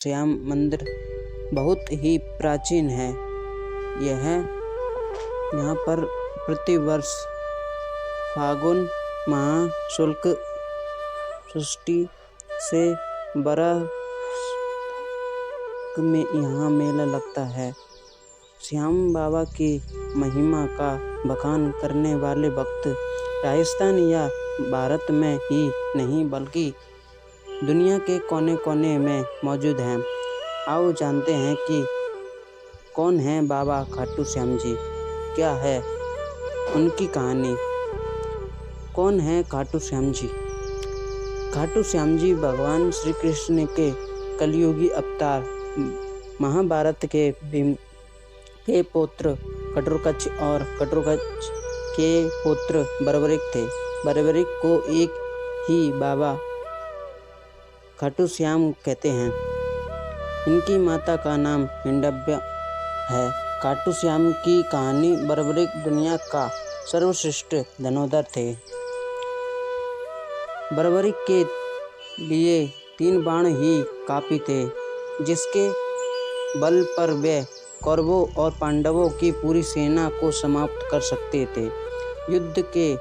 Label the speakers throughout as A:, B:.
A: श्याम मंदिर बहुत ही प्राचीन है। यहाँ पर प्रतिवर्ष फागुन माह शुक्ल षष्ठी से बरह में यहाँ मेला लगता है। श्याम बाबा की महिमा का बखान करने वाले भक्त राजस्थान या भारत में ही नहीं बल्कि दुनिया के कोने कोने में मौजूद हैं। आओ जानते हैं कि कौन है बाबा खाटू श्याम जी, क्या है उनकी कहानी। कौन है खाटू श्याम जी? खाटू श्याम जी भगवान श्री कृष्ण के कलयुगी अवतार, महाभारत के भीम के पुत्र कटोरकच और कटोरकच के पुत्र बर्बरिक थे। बर्बरिक को एक ही बाबा खाटू श्याम कहते हैं। इनकी माता का नाम हिंडब्या है। खाटू श्याम की कहानी। बर्बरिक दुनिया का सर्वश्रेष्ठ धनुर्धर थे। बर्बरिक के लिए 3 बाण ही काफी थे, जिसके बल पर वे कौरवों और पांडवों की पूरी सेना को समाप्त कर सकते थे। युद्ध के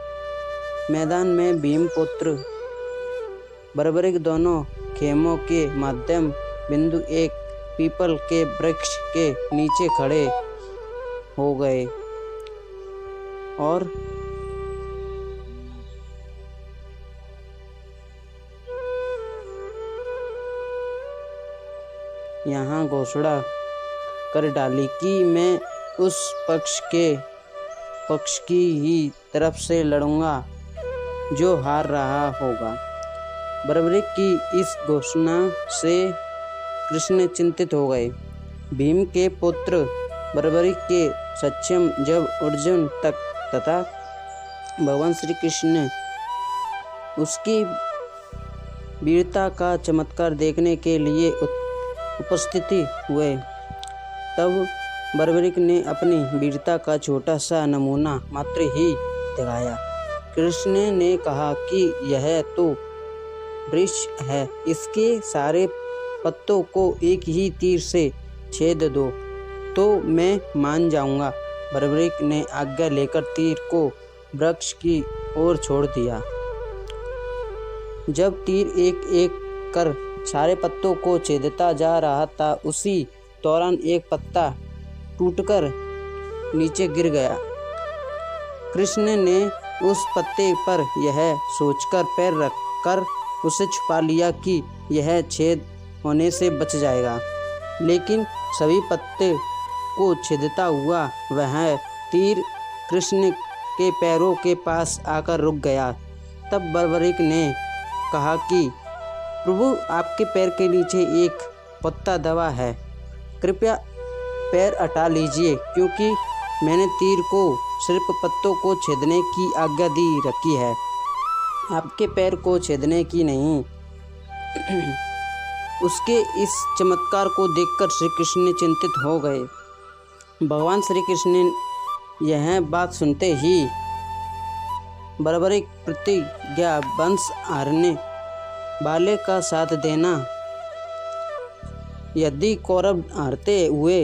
A: मैदान में भीमपुत्र बर्बरिक दोनों खेमों के मध्यम बिंदु एक पीपल के वृक्ष के नीचे खड़े हो गए और यहाँ घोषणा कर डाली कि मैं उस पक्ष की ही तरफ से लड़ूंगा जो हार रहा होगा। बर्बरिक की इस घोषणा से कृष्ण चिंतित हो गए। भीम के पुत्र बर्बरिक के सक्षम जब अर्जुन तक तथा भगवान श्री कृष्ण उसकी वीरता का चमत्कार देखने के लिए उपस्थिति हुए, तब बर्बरिक ने अपनी वीरता का छोटा सा नमूना मात्र ही दिखाया। कृष्ण ने कहा कि यह तो वृक्ष है, इसके सारे पत्तों को एक ही तीर से छेद दो तो मैं मान जाऊंगा। बर्बरिक ने आज्ञा लेकर तीर को वृक्ष की ओर छोड़ दिया। जब तीर एक एक कर सारे पत्तों को छेदता जा रहा था, उसी दौरान एक पत्ता टूटकर नीचे गिर गया। कृष्ण ने उस पत्ते पर यह सोचकर पैर रखकर उसे छुपा लिया कि यह छेद होने से बच जाएगा, लेकिन सभी पत्ते को छेदता हुआ वह तीर कृष्ण के पैरों के पास आकर रुक गया। तब बर्बरिक ने कहा कि प्रभु, आपके पैर के नीचे एक पत्ता दबा है, कृपया पैर हटा लीजिए, क्योंकि मैंने तीर को सिर्फ पत्तों को छेदने की आज्ञा दी रखी है, आपके पैर को छेदने की नहीं। उसके इस चमत्कार को देखकर श्री कृष्ण चिंतित हो गए। भगवान श्री कृष्ण ने यह बात सुनते ही बर्बरिक प्रतिज्ञा वंश हारने वाले का साथ देना, यदि कौरव हारते हुए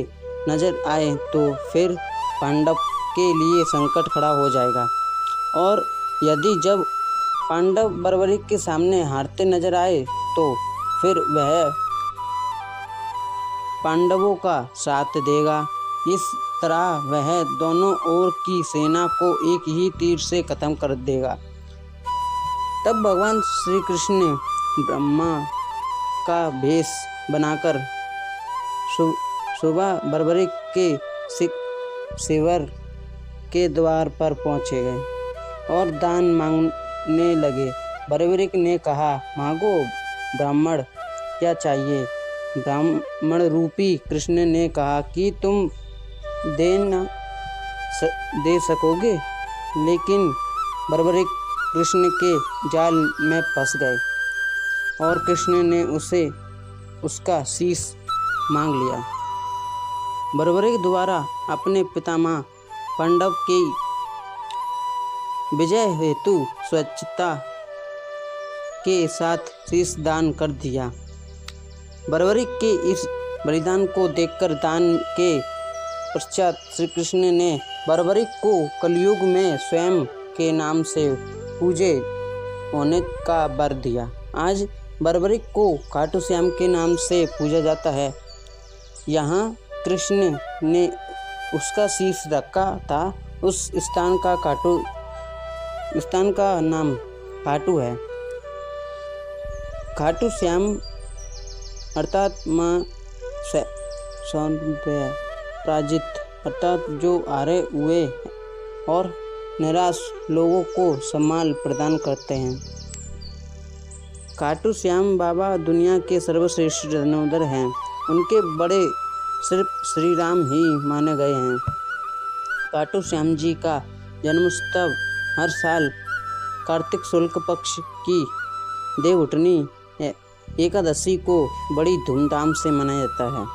A: नजर आए तो फिर पांडव के लिए संकट खड़ा हो जाएगा, और यदि जब पांडव बर्बरिक के सामने हारते नजर आए तो फिर वह पांडवों का साथ देगा। इस तरह वह दोनों ओर की सेना को एक ही तीर से खत्म कर देगा। तब भगवान श्री कृष्ण ने ब्रह्मा का भेष बनाकर सुबह बर्बरिक के शिविर के द्वार पर पहुंचे गए और दान मांगने लगे। बर्बरिक ने कहा, मांगो ब्राह्मण, क्या चाहिए? ब्राह्मण रूपी कृष्ण ने कहा कि तुम दे सकोगे, लेकिन बर्बरिक कृष्ण के जाल में फंस गए और कृष्ण ने उसका शीश मांग लिया। बर्बरिक द्वारा अपने पितामह पांडव की विजय हेतु स्वच्छता के साथ शीश दान कर दिया। बर्बरिक के इस बलिदान को देखकर दान के पश्चात श्री कृष्ण ने बर्बरिक को कलयुग में स्वयं के नाम से पूजे होने का वर दिया। आज बर्बरिक को खाटू श्याम के नाम से पूजा जाता है। यहाँ कृष्ण ने उसका शीश रखा था। उस स्थान का नाम खाटू है। खाटू श्याम अर्थात माँ सौंदर्य प्राजित अर्थात जो हारे हुए और निराश लोगों को सम्मान प्रदान करते हैं। खाटू श्याम बाबा दुनिया के सर्वश्रेष्ठ धनुर्धर हैं। उनके बड़े सिर्फ श्री राम ही माने गए हैं। खाटू श्याम जी का जन्मोत्सव हर साल कार्तिक शुक्ल पक्ष की देवउठनी एकादशी को बड़ी धूमधाम से मनाया जाता है।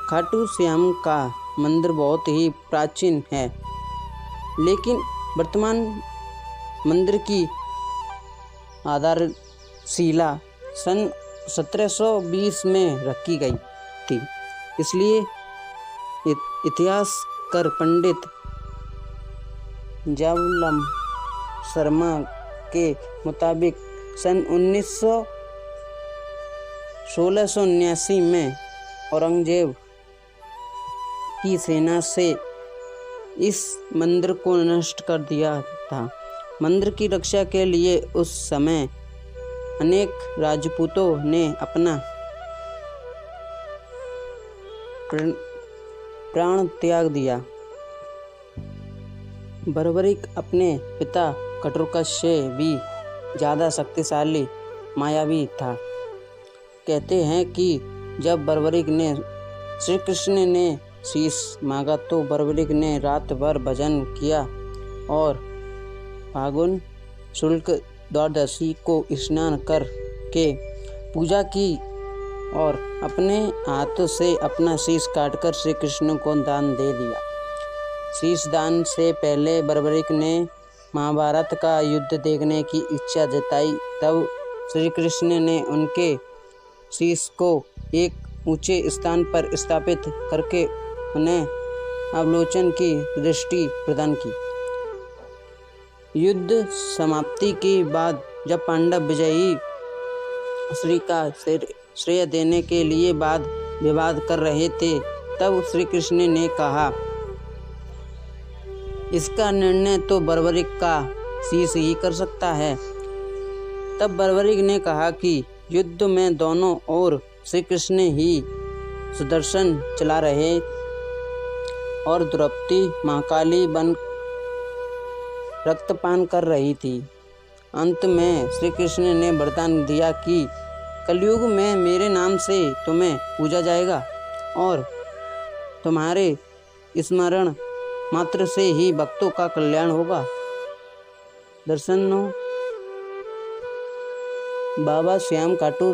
A: खाटू श्याम का मंदिर बहुत ही प्राचीन है, लेकिन वर्तमान मंदिर की आधारशिला सन 1720 में रखी गई थी। इसलिए इतिहासकार पंडित जावलम शर्मा के मुताबिक सन 1679 में औरंगजेब की सेना से इस मंदिर को नष्ट कर दिया था। मंदिर की रक्षा के लिए उस समय अनेक राजपूतों ने अपना प्राण त्याग दिया। बर्बरिक अपने पिता कटोरकस से भी ज़्यादा शक्तिशाली मायावी था। कहते हैं कि जब बर्बरिक ने श्री कृष्ण ने शीश मांगा तो बर्बरिक ने रात भर भजन किया और फागुन शुक्ल द्वादशी को स्नान कर के पूजा की और अपने हाथों से अपना शीश काटकर श्री कृष्ण को दान दे दिया। शीश दान से पहले बर्बरिक ने महाभारत का युद्ध देखने की इच्छा जताई। तब श्री कृष्ण ने उनके शीश को एक ऊंचे स्थान पर स्थापित करके उन्हें अवलोकन की दृष्टि प्रदान की। युद्ध समाप्ति के बाद जब पांडव विजयी श्री का श्रेय देने के लिए वाद विवाद कर रहे थे, तब श्री कृष्ण ने कहा, इसका निर्णय तो बर्बरिक का शीश ही कर सकता है। तब बर्बरिक ने कहा कि युद्ध में दोनों ओर श्री कृष्ण ही सुदर्शन चला रहे और द्रौपदी महाकाली बन रक्तपान कर रही थी। अंत में श्री कृष्ण ने वरदान दिया कि कलयुग में मेरे नाम से तुम्हें पूजा जाएगा और तुम्हारे स्मरण मात्र से ही भक्तों का कल्याण होगा। दर्शनों, बाबा श्याम खाटू